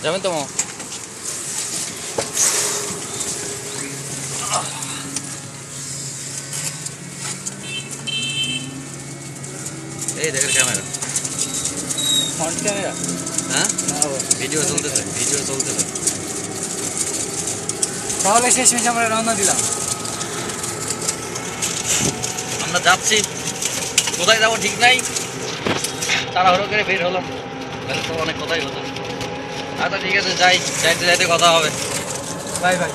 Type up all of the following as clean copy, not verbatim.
যাবেন তো মামা? এই দেখেন ক্যামেরা, ফ্রন্ট ক্যামেরা। হ্যাঁ ভিডিও চলতেছে, ভিডিও চলতেছে। তাহলে শেষমেশ আমরা রওনা দিলাম। আমরা যাচ্ছি, কোথায় যাবো ঠিক নাই, তাড়াহুড়ো করে বের হলাম, তাহলে তো অনেক কথাই হতো। আচ্ছা ঠিক আছে, যাই, যাইতে যাইতে কথা হবে। Bye bye.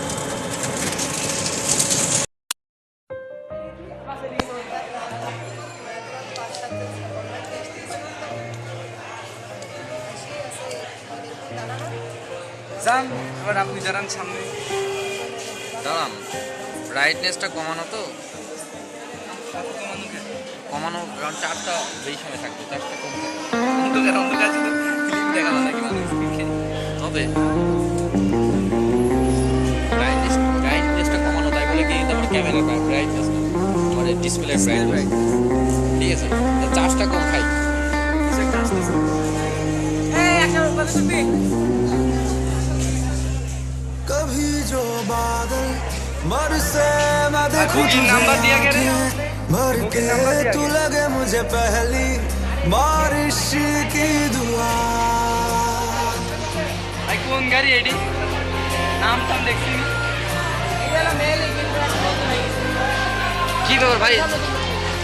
যান, এবার আপনি দাঁড়ান সামনে। দাঁড়ান, ব্রাইটনেসটা কমানো তো, কমানো, কারণ চারটা বেশি সময় থাকবে, চারটা কম থাকবে। অন্ধকার অন্ধকার শুধু ফিল্ম দেখালো নাকি মানুষ? তবে ব্রাইটনেসটা কমানো, তাই বলে কি তারপরে ক্যামেরা ব্রাইটনেস মানে ডিসপ্লে ব্রাইট, ঠিক আছে, চার্জটা কম খাই। कभी जो बादल बरसे मैं देखूं बुकिंग नंबर दिया क्या रे? भर के बुकिंग नंबर दिया तू क्या? लगे मुझे पहली बारिश की दुआ। ভাই কোন গাড়ি এডি? নাম টাম দেখছি নি। কি ব্যাপার ভাই?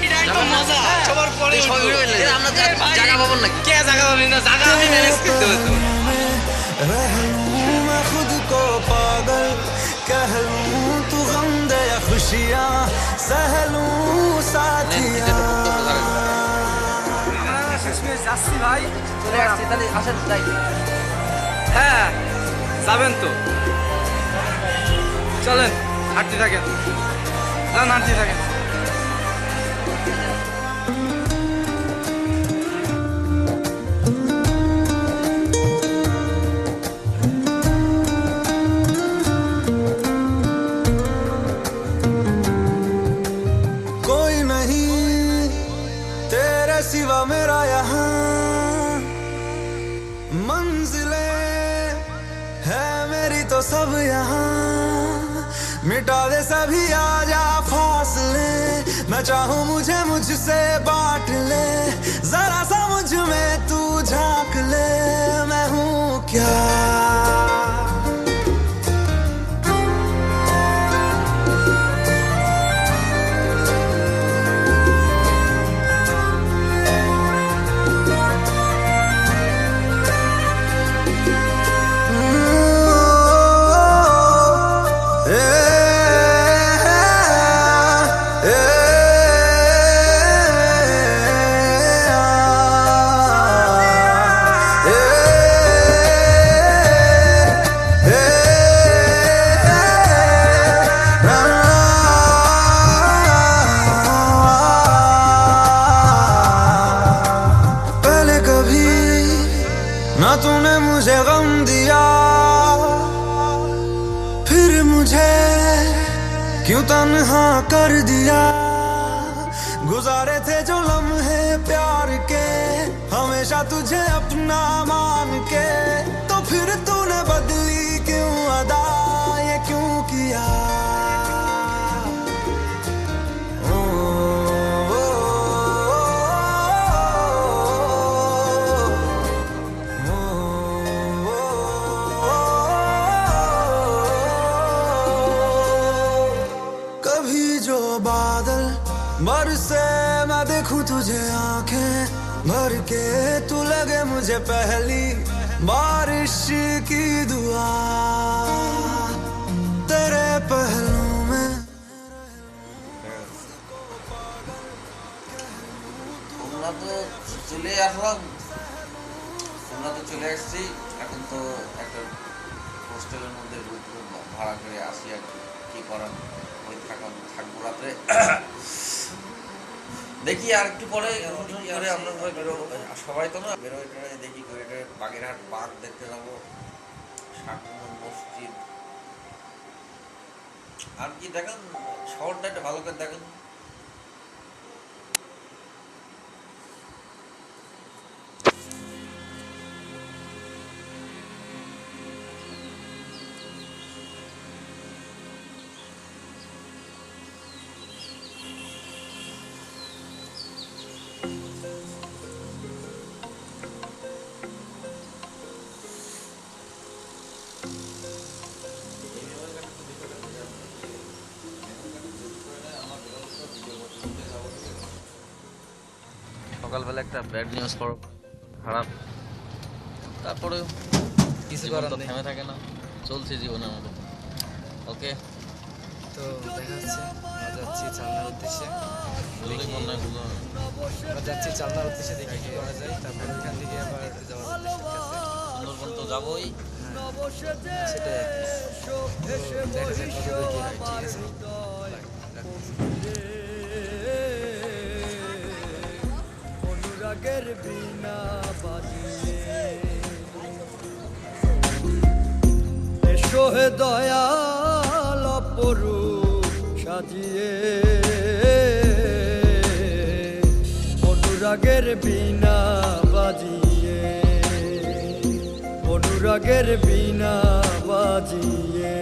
এটাই তো মজা, সবার পরে এই সবাই উঠে গেলে আমরা জায়গা পাবো নাকি? কে জায়গা পাবি না? জায়গা আমি ম্যানেজ করতে পারবো। रह लूं मैं खुद को पागल, कह लूं तू गम दे या खुशियां, सह लूं साथिया। শেষমেশ যাচ্ছি ভাই। চলে আসছি, তাহলে আসেন যাই। হ্যাঁ যাবেন তো, চলেন হাঁটতে থাকেন, যান হাঁটতে থাকেন। कोई नहीं तेरे सिवा मेरा यहाँ, मंजिलें है मेरी तो सब यहाँ, मिटा दे सभी आजा फासले, मैं चाहूँ मुझे मुझसे बांट ले, जरा सा मुझ में तू झांक ले, मैं हूँ क्या। पहले कभी ना तूने मुझे गम दिया, फिर मुझे क्यों तन्हा कर दिया, गुजारे थे जो लम्हे प्यार के हमेशा तुझे अपना मान के, तो फिर तूने बदली क्यों अदा, ये क्यों किया। ओ, ओ, कभी जो बादल बरसे मैं देखूं तुझे आंखें भर के, तू लगे मुझे पहली बारिश की दुआ, तेरे पहलू में। আমরা তো চলে আসলাম, আমরা তো চলে আসছি, এখন তো একটা হোস্টেলের মধ্যে রুম ভাড়া করে আসি আর কি করার, ওই থাকবো রাত্রে। দেখি আর একটু পরে করে আমরা সবাই বেরোবো, সবাই তো না বেরোয় টেরোয়, দেখি করে বাগেরহাট বাঘ দেখতে যাবো, শাকমুন মসজিদ, আর কি দেখেন শহরটা একটা ভালো করে দেখেন। সকালবেলা একটা ব্যাড নিউজ খারাপ, তারপরে কিছু জীবন করার তো নেই। থেমে থাকে না, চলছে জীবনের মতো। ওকে, তো দেখা যাচ্ছে আমরা যাচ্ছি চালনার উদ্দেশ্যে। জলদি মন নাই বুঝলো না। আমরা যাচ্ছি চালনার উদ্দেশ্যে, দেখি কি করা যায়। তারপর ওইখান থেকে আবার যাওয়ার উদ্দেশ্য আছে। সুন্দরবন তো যাবোই। সেটাই আর কি। তো দেখা যাক কতদূর কি হয়, ঠিক আছে? অনুরাগের বিনা বাজিয়ে এসো হে দয়াল অপরূপ সাজিয়ে, অনুরাগের বিনা বাজিয়ে, অনুরাগের বিনা বাজিয়ে।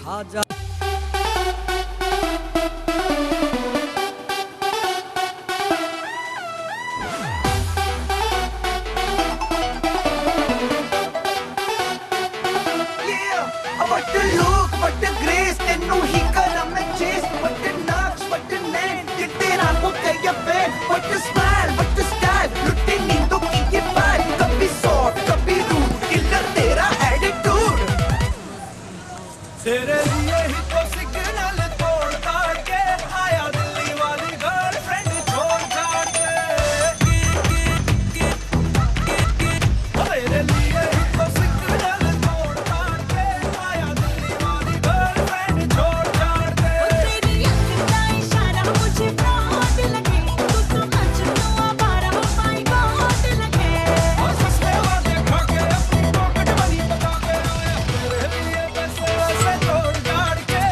খাজা What the look, what the grace, ਤੈਨੂੰ ਹੀ ਕਰਾਂ ਮੈਂ chase, what the nux, what the name, ਕਿ ਤੇਰਾ ਹੋ ਗਿਆ ਫੇਰ, what the smile, what the style, ਲੁੱਟੇ ਨੀਂਦੋਂ ਕੀ ये vibe, कभी soft, कभी rude, killer तेरा attitude, तेरे लिए ही तो सिग्नल तोड़ ताड़ के आया दिल्ली वाली गर्लफ्रेंड छोड़ छाड़ के, तेरे लिए ही तो सिग्नल तोड़ ताड़ के आया दिल्ली वाली गर्लफ्रेंड छोड़ छाड़ के। तेरी अखियों का इशारा मुझे बहुत लगे, तू तो मजनू आवारा हो माय गॉड लगे। और सस्ते वादे खा के अपनी पॉकेट मनी बता के आया, तेरे लिए पैसे वैसे तोड़ ताड़ के।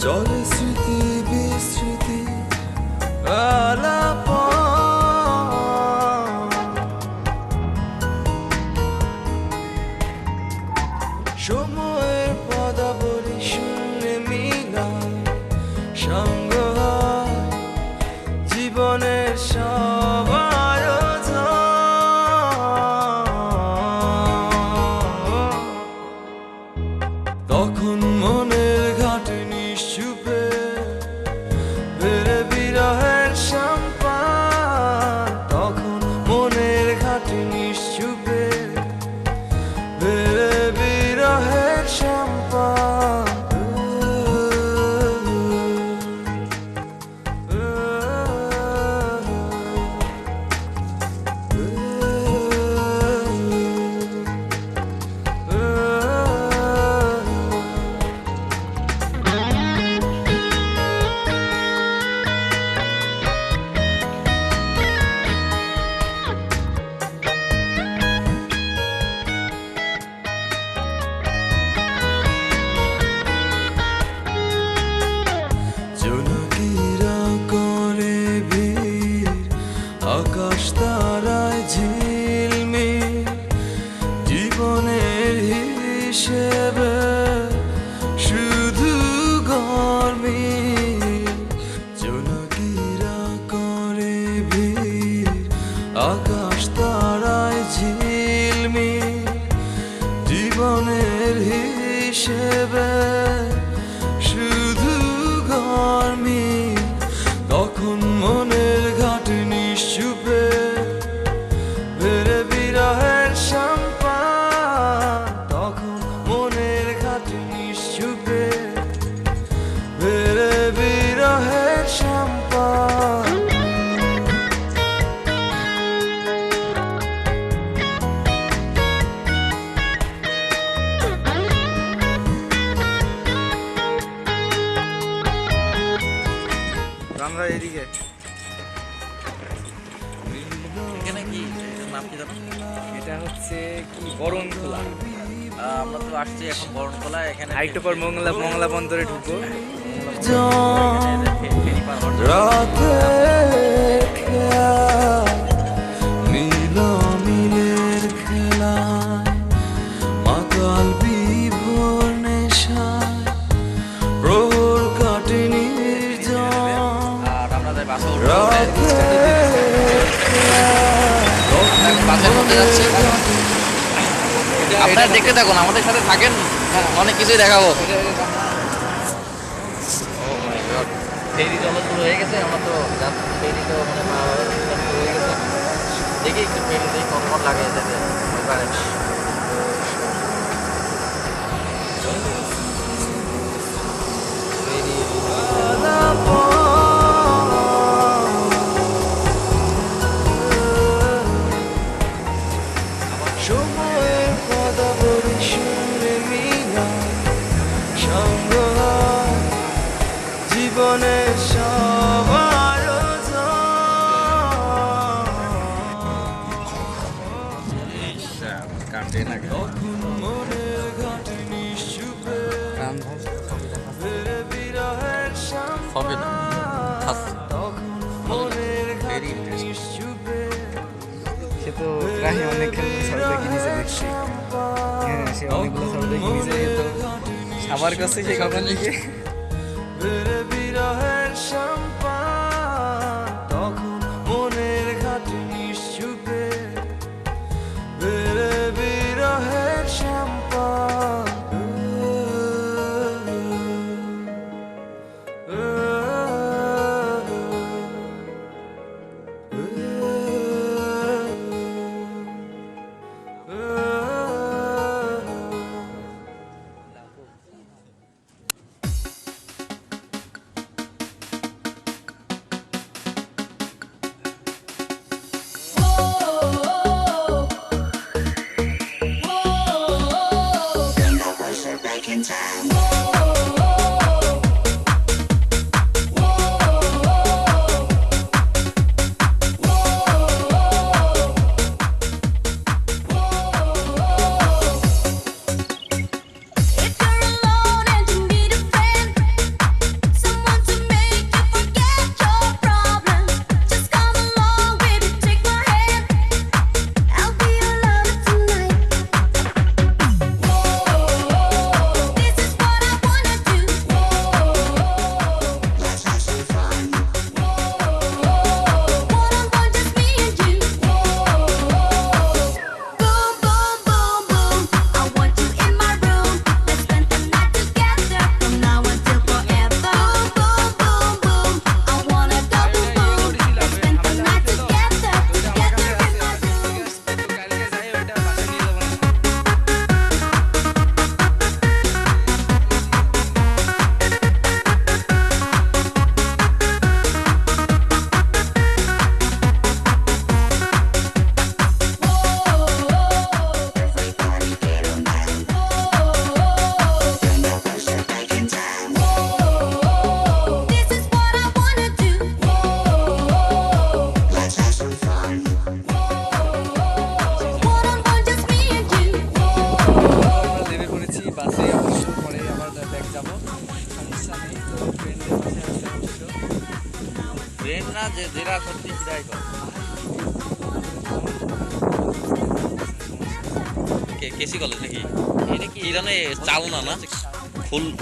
চলে স্মৃতি বিস্মৃতি আলাপন। সময়ের পদাবলী শূন্যে মিলায় সঙ্গ হয় জীবনের সব আয়োজন। তখন মনের ঘাটে নিশ্চুপে বেড়ে বিরহের সম্পান। তখন মনের ঘাটে নিশ্চুপে বেড়ে বিরহের সম্পান। জোনাকিরা করে ভিড় আকাশ তারায় ঝিলমিল জীবনের হিসেবে শুধু গরমিল। জোনাকিরা করে ভিড় আকাশ তারায় ঝিলমিল জীবনের হিসেবে শুধু গরমিল। তখন মনের ঘাটে নিশ্চুপে বেড়ে বিরহের সম্পান। তখন মনের ঘাটে নিশ্চুপে বেড়ে বিরহের সম্পান। আমরা এদিকে এখানে কি এটার নাম কি জানো? এটা হচ্ছে কি বরণখোলা। আমরা তো আসছি এখন বরণখোলা। এখানে আরেকটু পর মংলা বন্দরে ঢুকবো। ফেরি পার হওয়ার জন্য রাতের খেয়াল মিলের খেলায় মাতাল বিভোর নেশায় প্রহর কাটে নির্জন। আর আমরা যাই বাসে উঠবো। রাতের বাসের মধ্যে যাচ্ছি। আপনারা দেখতে থাকুন, আমাদের সাথে থাকেন, অনেক কিছুই দেখাবো। ফেরি চলো শুরু হয়ে গেছে। আমরা তো ফেরি তো মানে শুরু হয়ে গেছে। দেখি একটু ফেরি দেখি কতক্ষণ লাগে যাবে ওই পারে। সময়ের পদাবলী শূন্যে মিলায় সঙ্গ হয় জীবনের সব আয়োজন। তখন মনের ঘাটে নিশ্চুপে বেড়ে বিরহের হবে না, সম্পান। থাকছে। তখন মনের ঘাটে নিশ্চুপে সে তো প্রায় অনেকখানি সরবে কিনেছে দেখছি। হ্যাঁ, সে অনেকগুলো সরবে কিনেছে। তো সবার কাছে সে কখন থেকে বেড়ে বিরহের সম্পান। তখন মনের ঘাটে নিশ্চুপে বেড়ে বিরহের সম্পান। ফ্রেন্ড না, যে যেটা সত্যি সেটাই কর। কেসি কলেজ নাকি এটা কি কি জানে, চালনা না,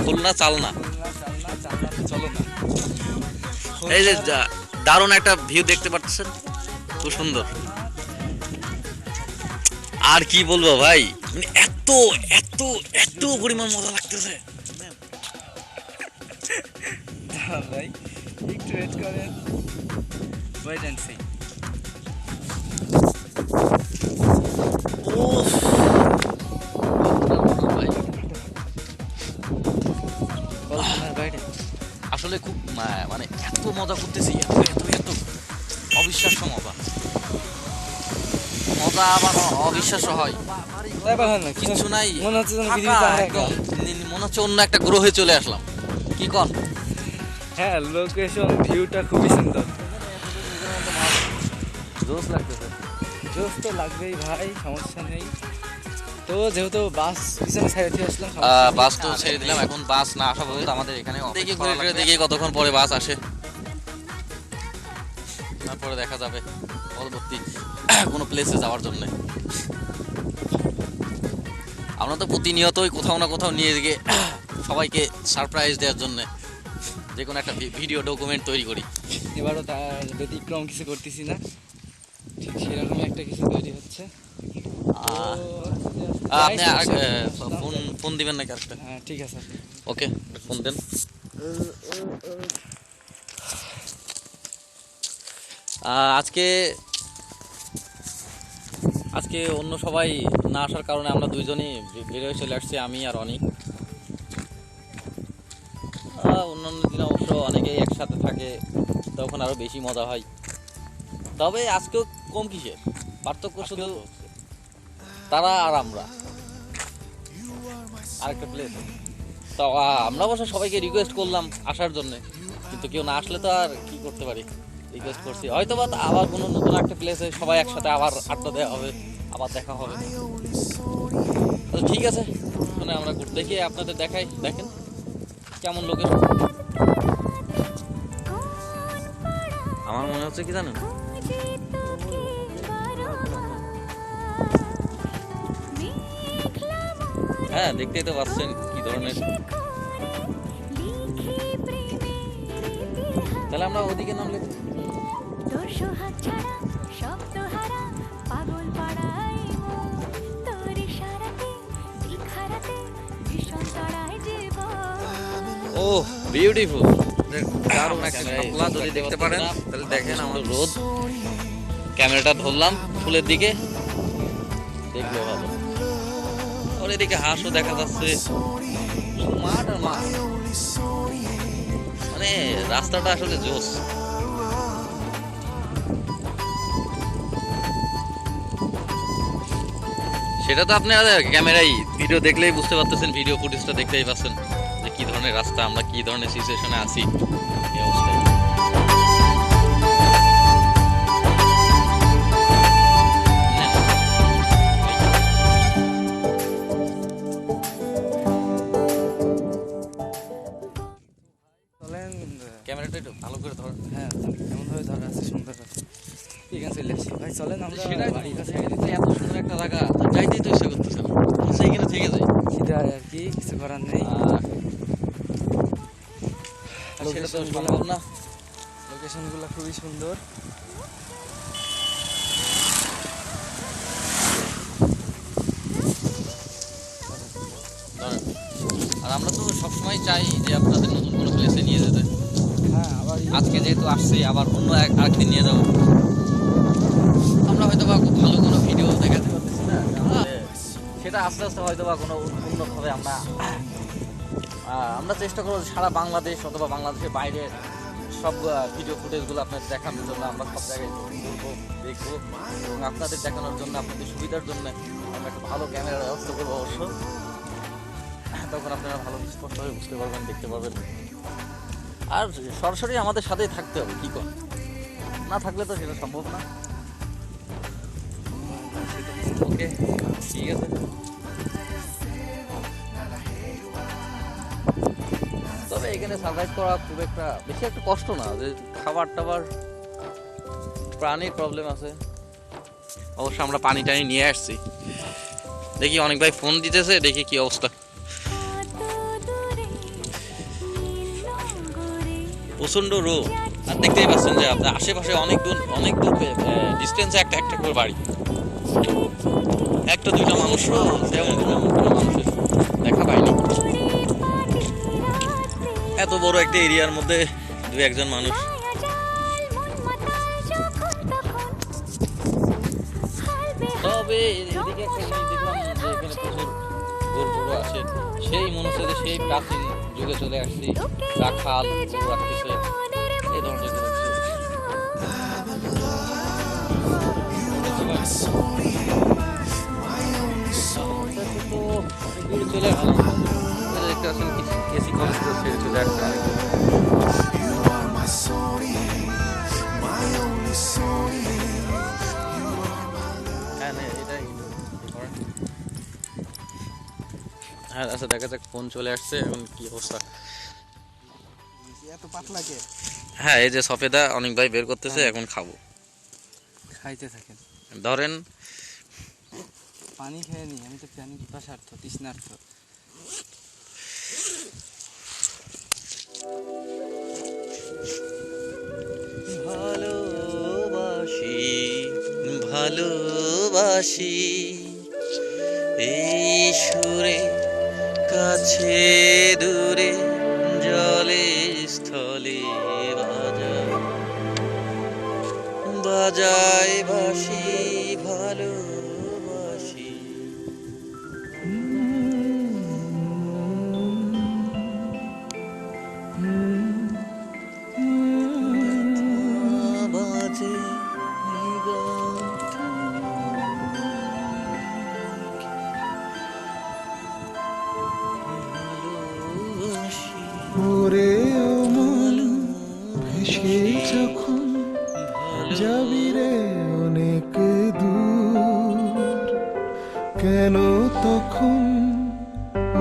খুলনা চালনা। চলো না এই যে দারুণ একটা ভিউ দেখতে পাচ্ছেন, খুব সুন্দর। আর কি বলবো ভাই, মানে এত এত এত পরিমাণ মজা লাগতেছে। ভাই একটু ওয়েট করেন, ওয়েট এন্ড সি। বাইরে আসলে খুব মানে এত মজা করতেছি, এত এত এত অবিশ্বাস্য মজা, মজা আবার অবিশ্বাস্য হয়। ব্যাপার হয় না কিছু নাই, মনে হচ্ছে যেন ফাঁকা পৃথিবীতে আমরা একদম। একা। মনে হচ্ছে অন্য একটা গ্রহে চলে আসলাম। কি কন? হ্যাঁ, লোকেশন ভিউটা খুবই সুন্দর। জোস লাগতেছে। জোস তো লাগবেই ভাই, সমস্যা নেই। তো যেহেতু বাস পিছনে সাইড থেকে আসলাম, সমস্যা নেই। বাস তো ছেড়ে দিলাম, এখন বাস না আসা পর্যন্ত আমাদের এখানে দেখি ঘুরে ঘুরে দেখি কতক্ষণ পরে বাস আসে, তারপরে দেখা যাবে পরবর্তী কোনো প্লেসে যাওয়ার জন্য। আমরা তো প্রতিনিয়তই কোথাও না কোথাও নিয়ে গিয়ে সবাইকে সারপ্রাইজ দেওয়ার জন্য যে কোনো একটা ভিডিও ডকুমেন্ট তৈরি করি। এবারও তার ব্যতিক্রম কিছু করতেছি না, ঠিক সেরকমই একটা কিছু তৈরি হচ্ছে। আপনি ফোন ফোন দিবেন নাকি আরেকটা? হ্যাঁ ঠিক আছে। ওকে, ফোন দেন। আজকে আজকে অন্য সবাই না আসার কারণে আমরা দুইজনই বেরোয় চলে আসছি, আমি আর অনি। অন্যান্য দিন অবশ্য অনেকেই একসাথে থাকে, তখন আরো বেশি মজা হয়। তবে আজকেও কম কিসের, পার্থক্য শুধু তারা আর আমরা আরেকটা প্লেস। তো আমরা অবশ্য সবাইকে রিকোয়েস্ট করলাম আসার জন্য, কিন্তু কেউ না আসলে তো আর কি করতে পারি, রিকোয়েস্ট করছি। হয়তো বা আবার কোনো নতুন একটা প্লেসে সবাই একসাথে আবার আড্ডা দেওয়া হবে, আবার দেখা হবে। তো ঠিক আছে, মানে আমরা ঘুরতে গিয়ে আপনাদের দেখাই, দেখেন কেমন লোকেশন। আমার মনে হচ্ছে কি জানেন, হ্যাঁ দেখতেই তো পাচ্ছেন কি ধরনের। তাহলে আমরা ওদিকে নামলে তো। তোর সোহাগ ছাড়া শব্দ হারা পাগল পাড়াই তোর ইশারাতে ইখারাতে ভীষণ তড়ায় জীবন। ও বিউটিফুল, দারুণ একটা শাপলা। যদি দেখতে পারেন তাহলে দেখেন আমার রোদ। ক্যামেরাটা ধরলাম ফুলের দিকে, দেখলে ভালো। ওর এদিকে হাঁসও দেখা যাচ্ছে, মাঠ আর মাঠ। মানে রাস্তাটা আসলে জোস। সেটা তো আপনি ক্যামেরায় ভিডিও দেখলেই বুঝতে পারতেছেন, ভিডিও ফুটেজটা দেখতেই পাচ্ছেন যে কি ধরনের রাস্তা, আমরা কি ধরনের সিচুয়েশনে আছি এই অবস্থায়। চলেন, ক্যামেরাটা একটু ভালো করে ধর। হ্যাঁ এমনভাবে ধরা আছে, সুন্দর আছে। ঠিক আছে, চলে আসছি ভাই, চলেন আমরা সেটাই তো, বাড়ির কাছে। এত সুন্দর একটা জায়গা, তো যাইতেই তো ইচ্ছা করতেছে না, সেইখানে থেকে যাই। সেটাই আর কি, কিছু করার নেই। সেটা তো সম্ভব না। লোকেশনগুলো খুবই সুন্দর। ধরেন, আর আমরা তো সবসময় চাই যে আপনাদের নতুন কোনো প্লেসে নিয়ে যেতে। হ্যাঁ আবার আজকে যেহেতু আসছি, আবার অন্য আরেকদিন নিয়ে যাবো। আমরা হয়তো বা খুব ভালো কোনো ভিডিও দেখাতে পারতেছি না, সেটা আস্তে আস্তে হয়তো বা কোনো উন্নতভাবে আমরা চেষ্টা করবো সারা বাংলাদেশ অথবা বাংলাদেশের বাইরে সব ভিডিও ফুটেজগুলো আপনাদের দেখানোর জন্য। আমরা সব জায়গায় ঘুরবো, দেখবো, এবং আপনাদের দেখানোর জন্য, আপনাদের সুবিধার জন্য আমরা একটা ভালো ক্যামেরার ব্যবস্থা করবো অবশ্য। তখন আপনারা ভালো স্পষ্টভাবে বুঝতে পারবেন, দেখতে পারবেন। আর সরাসরি আমাদের সাথেই থাকতে হবে, কি কর না থাকলে তো সেটা সম্ভব না। ওকে, ঠিক আছে। তবে এখানে সার্ভাইভ করা খুব একটা বেশি একটা কষ্ট না, যে খাবার টাবার প্রাণীর প্রবলেম আছে। অবশ্য আমরা পানি টানি নিয়ে আসছি। দেখি অনেক ভাই ফোন দিতেছে, দেখি কি অবস্থা। প্রচন্ড রোদ, আর দেখতেই পাচ্ছেন যে আপনার আশেপাশে অনেক দূর ডিস্টেন্সে একটা একটা করে বাড়ি, একটা দুইটা মানুষও তেমন কোনো মানুষের দেখা পাইনি। এত বড় একটা এরিয়ার মধ্যে দু একজন মানুষ। তবে এদিকে একটা জিনিস দেখলাম যে এখানে প্রচুর গরু আছে, সেই মনে হচ্ছে যে সেই প্রাচীন যুগে চলে আসছি। রাখাল গরু রাখতেছে, এই ধরনের কোনো কিছু। চলে আসলাম, দেখতে পাচ্ছেন এসি কলেজ ছেড়ে চলে আসছে। হ্যাঁ আচ্ছা, দেখা যাক ফোন চলে আসছে, এখন কি অবস্থা। এত পাতলা কে? হ্যাঁ এই যে সফেদা অনেক ভাই বের করতেছে, এখন খাবো। খাইতে থাকেন, ধরেন পানি খেয়ে নি, আমি তো পানি পিপাসার্থ, তৃষ্ণার্থ। ভালোবাসি ভালোবাসি এই সুরে, কাছে দূরে জলে স্থলে বাজায় বাঁশি ভালোবাসি। বাজে ওরে অমল ভেসে যখন যাবি রে অনেক দূর, কেন তখন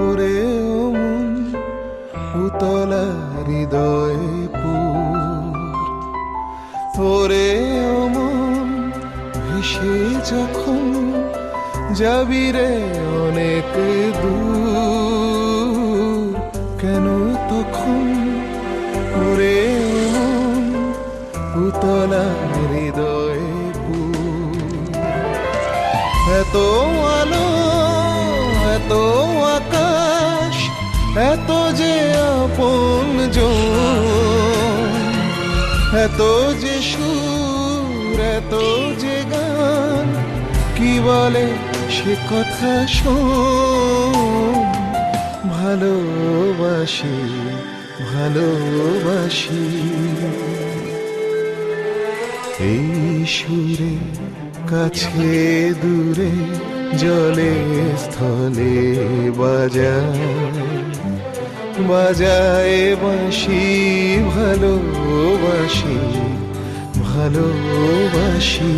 ওরে অমন উতলা হৃদয় পুর। ওরে অমন ভেসে যখন যাবি রে অনেক দূর, কেন তখন ওরে অমন উতলা হৃদয় পুর। এত আলো এত আকাশ এত যে আপনজন, এত যে সুর এত যে গান, কি বলে সে কথা শোন। ভালোবাসি ভালোবাসি এই সুরে, কাছে দূরে জলে স্থলে বাজায় বাজায় বাঁশি ভালোবাসি ভালোবাসি।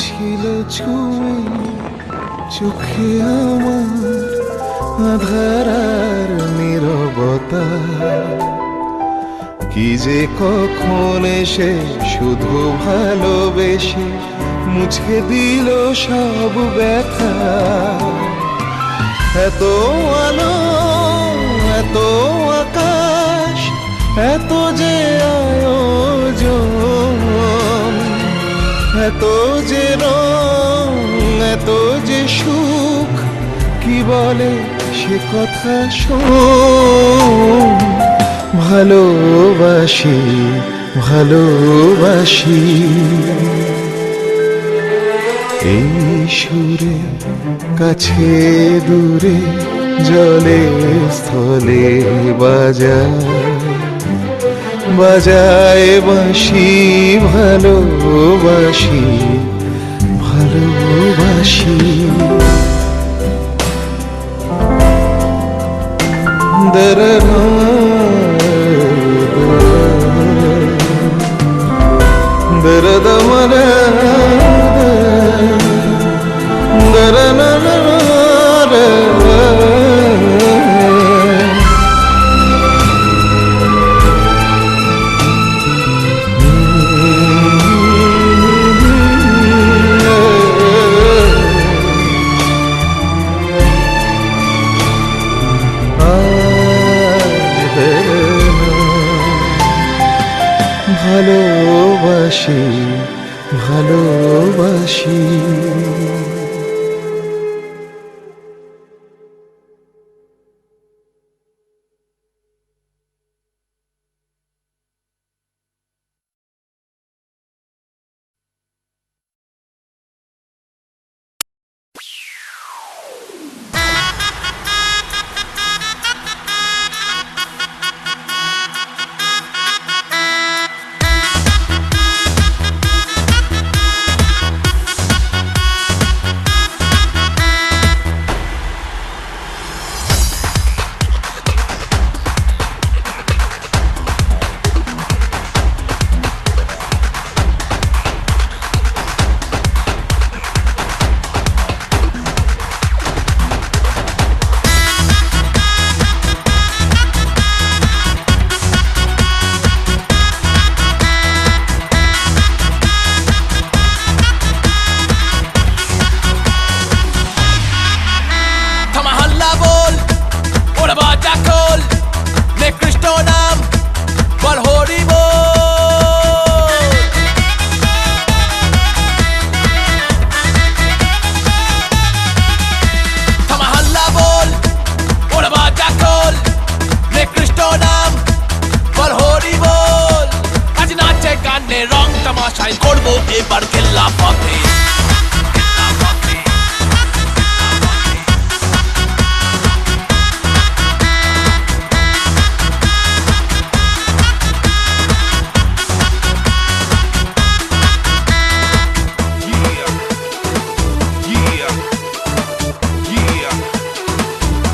ছিল ছুঁয়ে চোখে আমার আধারার নীরবতা, কি যে কখন এসে শুধু ভালোবেসে মুছে দিল সব ব্যথা। এত আলো এত আকাশ এত যে আয়োজন, এত যে রং এত যে সুখ, কি বলে সে কথা শোন। ভালোবাসি ভালোবাসি এই সুরে, কাছে দূরে জলে স্থলে বাজায় বাজায় বাঁশি ভালোবাসি ভালোবাসি দরনা দরদমরা দরনা ভালোবাসি ভালোবাসি করবো এবার কেল্লা পথে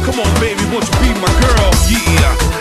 Come on, baby, won't you be my girl? Yeah.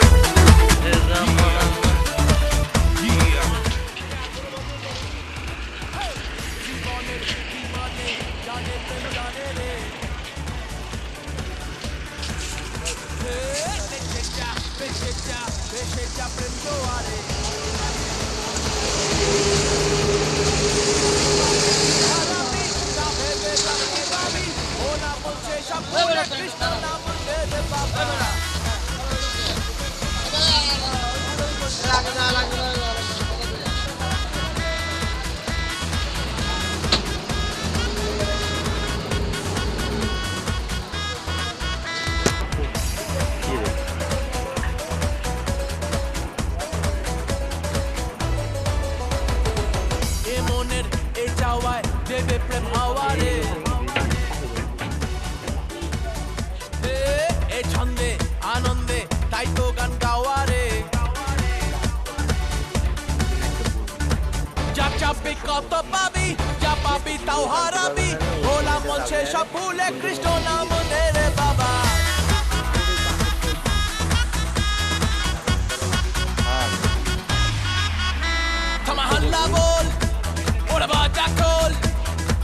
দেবে প্রেম হাওয়ারে এ ছন্দে আনন্দে তাই তো গান গাওয়ারে যা চাপবি কত পাবি যা পাবি তাও হারাবি ভোলা মন সে সব ভুলে কৃষ্ণ নাম নে রে বাবা থামা হাল্লা বল ওরা বাজা খোল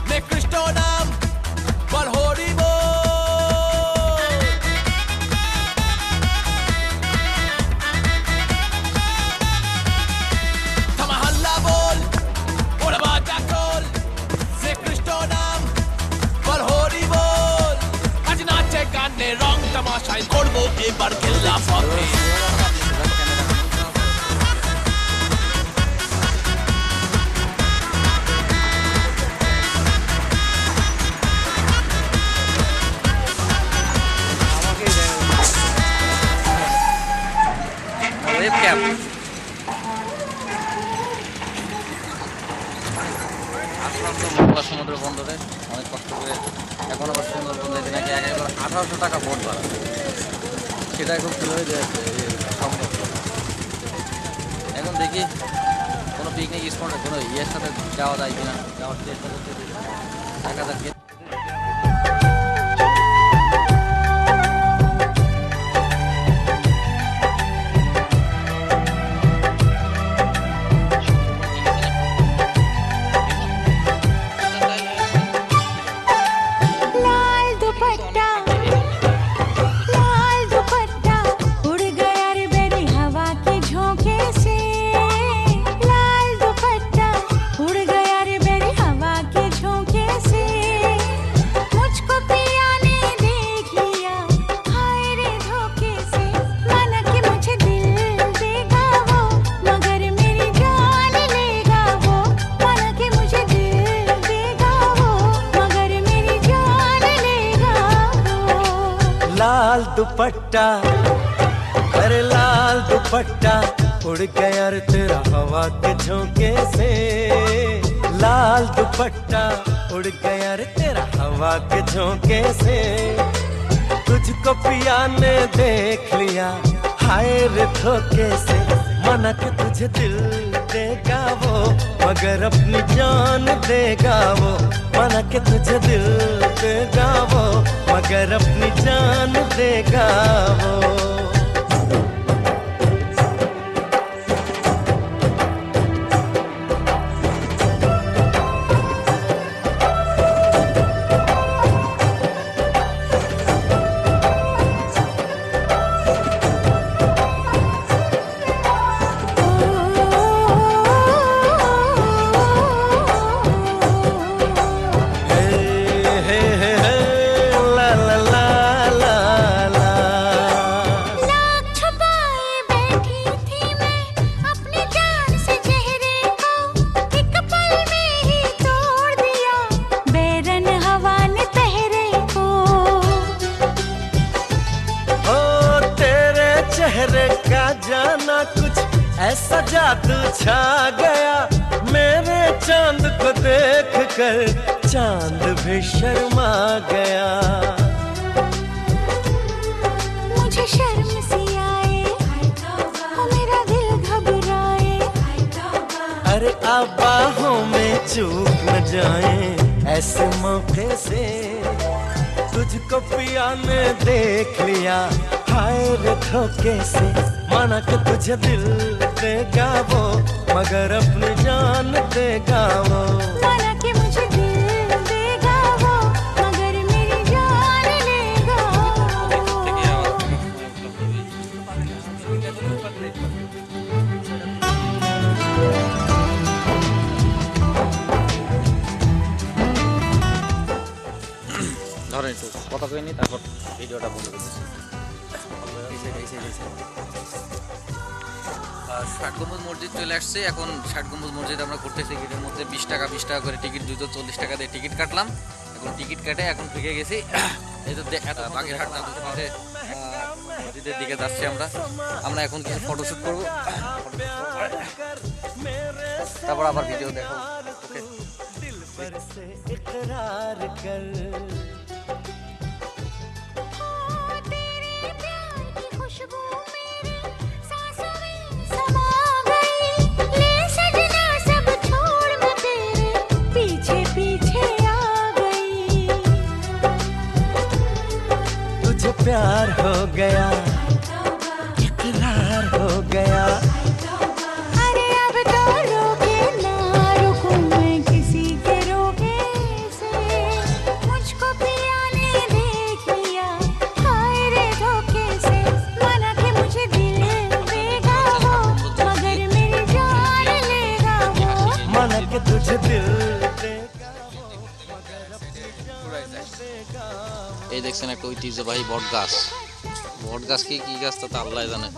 নে কৃষ্ণ নাম বল হরি বল থামা হাল্লা বল ওরা বাজা খোল নে কৃষ্ণ নাম বল হরি বল আজ নাচে গানে রং তামাশায় করবো এবার খেলা পথে webcam আসলাম তো মোংলা সমুদ্র বন্দরে অনেক কষ্ট করে এখন আবার সুন্দরবন যেতে নাকি 1800 টাকা বোট ভাড়া সেটা এখন কীভাবে সম্ভব এখন দেখি কোনো পিকনিক স্পটে কোনো ইয়ের সাথে যাওয়া যায় কিনা, যাওয়ার চেষ্টা করতেছি। দেখা যাক কি- लाल दुपट्टा उड़ गया रे मेरी हवा के झोंके से। लाल दुपट्टा उड़ गया रे मेरी हवा के झोंके से। मुझको पिया ने देख लिया हाय रे धोखे से। माना कि मुझे दिल देगा वो मगर मेरी जान लेगा वो। माना कि मुझे दिल देगा वो मगर मेरी जान लेगा वो। लाल दुपट्टा, अरे लाल दुपट्टा उड़ गया रे तेरा हवा के झोंके से। लाल दुपट्टा उड़ गया रे तेरा हवा के झोंके से। तुझको पिया ने देख लिया हाय रे धोखे से। माना कि तुझे दिल देगा वो मगर अपनी जान देगा वो। माना कि तुझे दिल देगा वो मगर अपनी जान देगा वो। ला ला ला ला ला। नाक छुपाए बैठी थी मैं अपनी जान से चेहरे को। एक पल में ही तोड़ दिया बेरन हवा ने पहरे को। ओ तेरे चेहरे का जाना कुछ ऐसा जादू छा गया। मेरे चांद को देख कर चांद भी शर्मा गया। मुझे शर्म सी आए ओ मेरा दिल घबराए। अरे अब बाहों में चूक न जाए ऐसे मौके से। तुझको पिया ने देख लिया हाय रे धोखे से। माना कि तुझे दिल देगा वो मगर अपनी जान देगा वो। माना कि मुझे दिल देगा वो मगर मेरी जान लेगा वो। ধরেন একটু কথা কয়ে নি, তারপর ভিডিওটা বন্ধ করে দিচ্ছি। ষাট গম্বুজ মসজিদ চলে আসছে। এখন ষাট গম্বুজ মসজিদ আমরা ঘুরতেছি। গেটের মধ্যে 20 টাকা করে টিকিট, 240 টাকা দিয়ে টিকিট কাটলাম। এখন টিকিট কেটে এখন ঢুকে গেছি। এই তো বাগেরহাট না মসজিদের দিকে যাচ্ছি আমরা। আমরা এখন কিছু ফটোশ্যুট করবো, তারপর আবার ভিডিও দেখাবো। ওকে, पर से इकरार कर। तेरे प्यार की खुशबू मेरी सांसों में समा गई। ले सजना सब छोड़ मैं तेरे पीछे पीछे आ गई। तुझे प्यार हो गया इकरार हो गया। अरे अब तो रोके ना रुकूं मैं किसी के रोके से। मुझको पिया ने देख लिया हाय रे धोखे से। माना कि मुझे दिल देगा वो मगर मेरी जान लेगा वो। माना कि तुझे दिल देगा वो मगर अपनी जान देगा वो। এই দেখছেন একটা ঐতিহ্যবাহী বট গাছ। বট গাছ কি গাছ তা তো আল্লাহ জানে।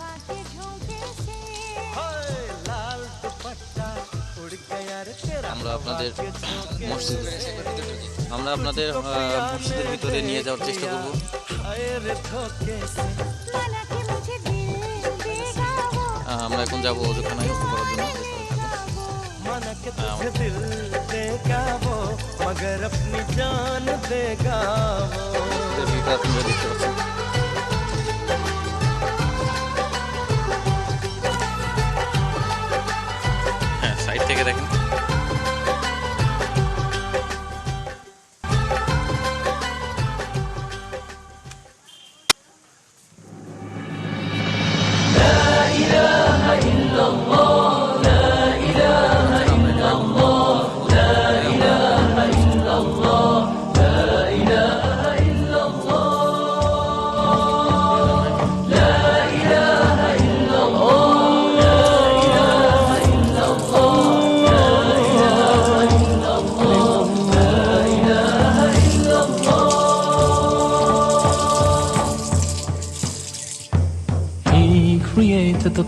लाल दुपट्टा उड़ गया रे तेरा আমরা আপনাদের মসজিদের ভিতরে নিয়ে যাওয়ার চেষ্টা করব। हाय रे धोखे से। माना कि मुझे दिल देगा वो আমরা এখন যাবো ওখানে অজু করার জন্য। माना कि तुझे दिल देगा वो मगर अपनी जान देगा वो। আপনারা দেখতে পাচ্ছেন।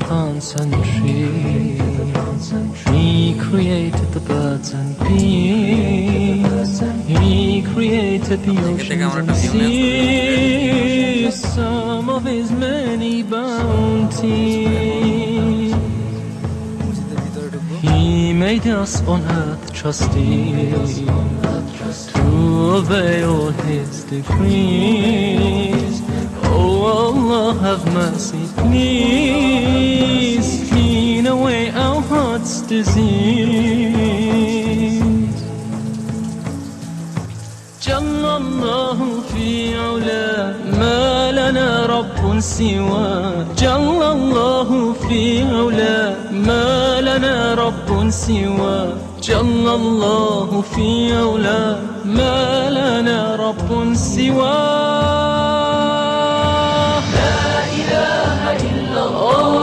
plants and trees. He created the birds and bees. He created the oceans and seas. Some of his many bounties. He made us on earth trustees to obey all his decrees. Oh Allah, have mercy, please. Clean away our heart's disease. جل الله في علاه ما لنا رب سواه. جل الله في علاه ما لنا رب سواه. جل الله في علاه ما لنا رب سواه. لا إله إلا الله.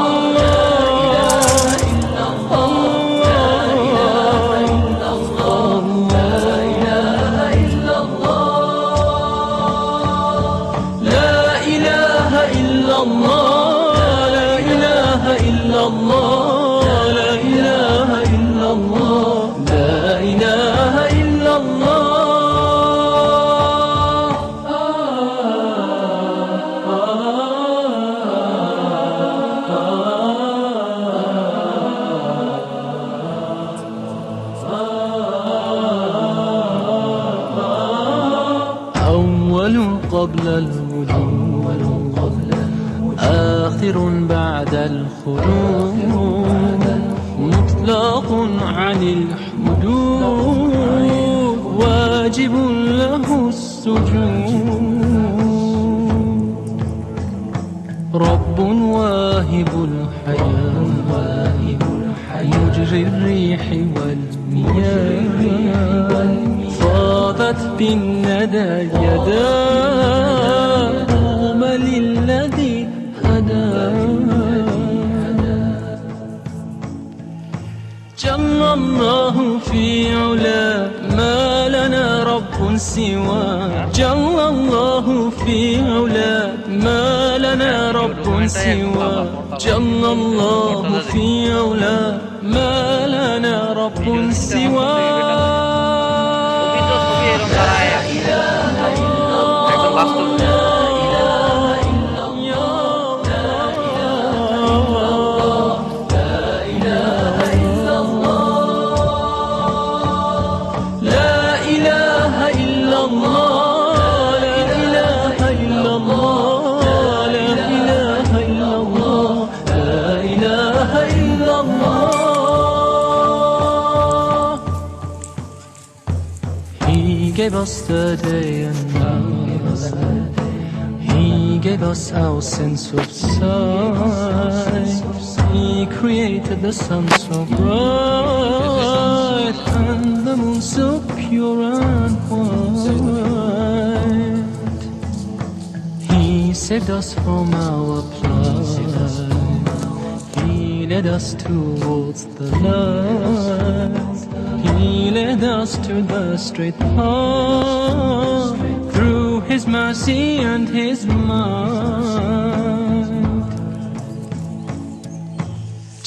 قبل الوجود آخر بعد الخلود مطلق عن الحدود واجب له السجود رب واهب الحياة مجري الريح والمياه فاضت بالندى يدا قوم للذي هدى جل الله في علاه ما لنا رب سواه جل الله في علاه ما لنا رب سواه جل الله في علاه ما لنا رب سواه gave us the day and night. He gave us our sense of sight. He created the sun so bright and the moon so pure and white. He saved us from our plight. He led us towards the light. He led us to the straight path through His mercy and His might.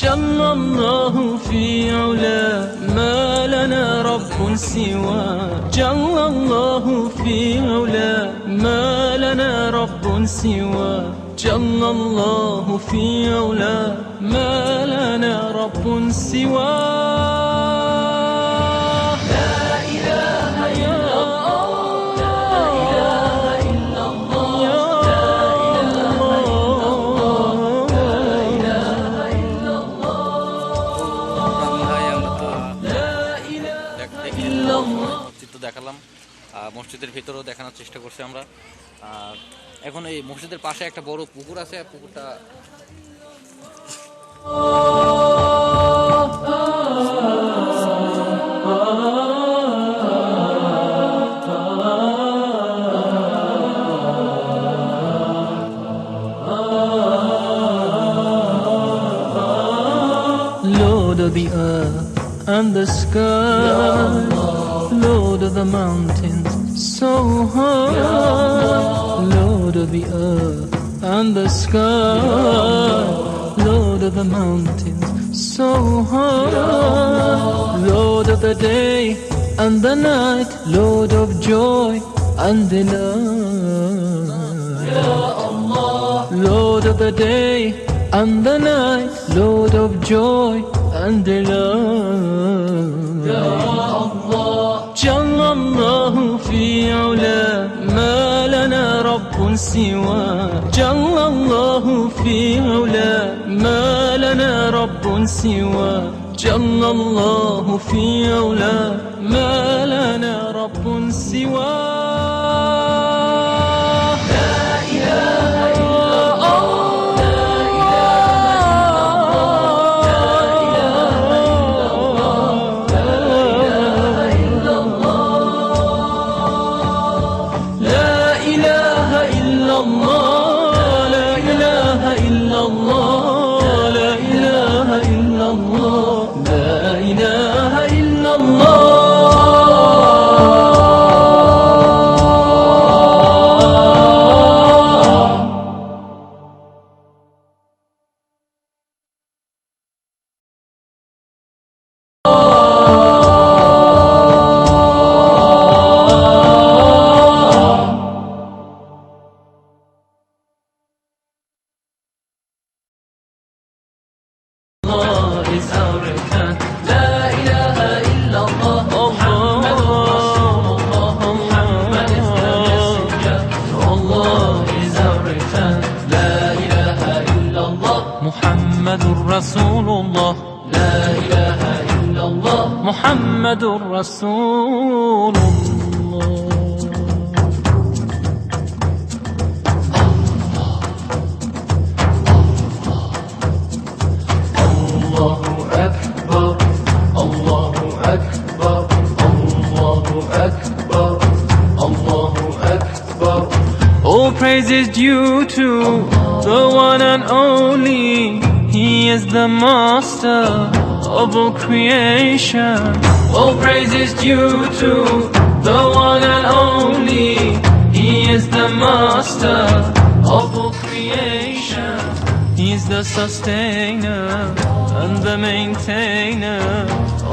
جل الله في علاه ما لنا رب سواه جل الله في علاه ما لنا رب سواه جل الله في علاه ما لنا رب سواه দেখালাম মসজিদের ভিতরেও দেখানোর চেষ্টা করছি আমরা এখন এই মসজিদের পাশে একটা বড় পুকুর আছে পুকুরটা Lord of the earth and the sky, Lord of the mountains so high, Lord of the earth and the sky, Lord of the mountains so high, Lord of the day and the night, Lord of joy and delight. Lord of the day and the night, Lord of joy and delight. جل الله في علا ما لنا رب سوى جل الله في علا ما لنا رب سوى جل الله في علا ما لنا رب سوى is our return. La ilaha illallah, Muhammad Rasulullah, Muhammad is the messenger. Allah is our return. La ilaha illallah, Muhammadur Rasulullah. La ilaha illallah, Muhammadur Rasulullah. All praise is due to the one and only. He is the master of all creation. All praise is due to the one and only. He is the master of all creation. He is the sustainer and the maintainer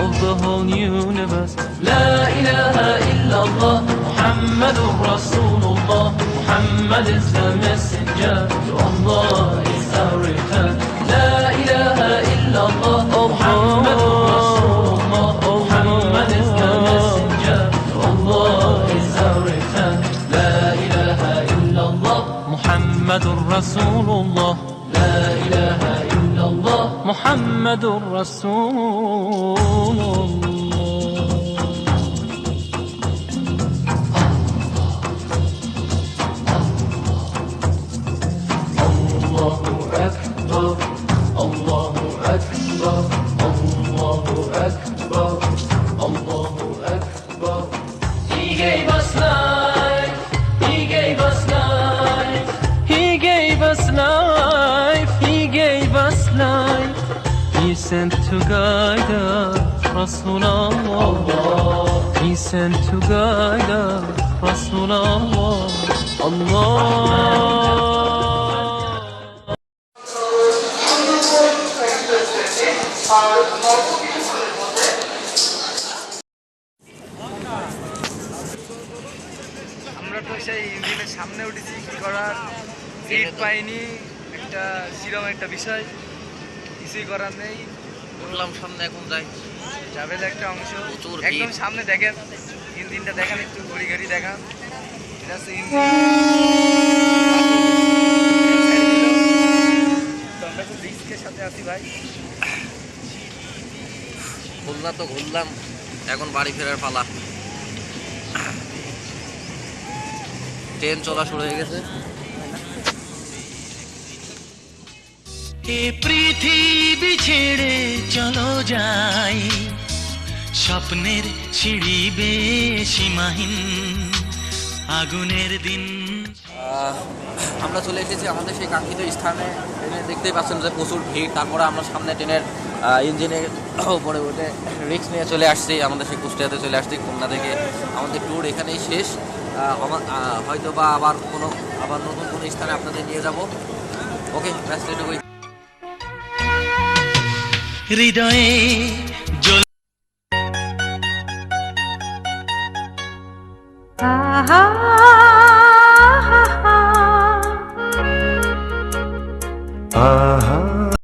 of the whole universe. La ilaha illallah, Muhammadur Rasulullah. Muhammad is the messenger. To Allah is our return. La ilaha illallah, Muhammadur Rasulullah. Muhammad is the messenger. To Allah is our return. La ilaha illallah, Muhammadur Rasulullah. La ilaha illallah, Muhammadur Rasulullah. He sent to guide us, Rasulullah. He sent to guide us, Rasulullah. Allah. আমরা তো সেই ইঞ্জিনের সামনে উঠেছি, কি করার, seat পাইনি, একটা সিরম একটা বিষয়, কিছুই করার নেই। উঠলাম সামনে, এখন যাই ট্রাভেল একটা অংশ, প্রচুর একদম ভিড়। সামনে দেখেন, ইঞ্জিনটা দেখেন, একটু ঘড়ি ঘড়ি দেখান। এটা হচ্ছে ইঞ্জিন। তো আমরা খুব রিস্কের সাথে আছি ভাই। খুলনা তো ঘুরলাম, এখন বাড়ি ফেরার পালা। ট্রেন চলা শুরু হয়ে গেছে। এ পৃথিবী ছেড়ে চলো যাই, স্বপ্নের সিঁড়ি বেয়ে সীমাহীন আগুনের দিন। আমরা চলে এসেছি আমাদের সেই কাঙ্ক্ষিত স্থানে। ট্রেনে দেখতেই পাচ্ছেন যে প্রচুর ভিড়। তারপরে আমরা সামনে ট্রেনের ইঞ্জিনের উপরে উঠে রিস্ক নিয়ে চলে আসছি, আমাদের সেই কুষ্টিয়াতে চলে আসছি। খুলনা থেকে আমাদের ট্যুর এখানেই শেষ। হয়তো বা আবার নতুন কোনো স্থানে আপনাদের নিয়ে যাব। ওকে, ব্যাস এটুকুই। হৃদয়ে আহা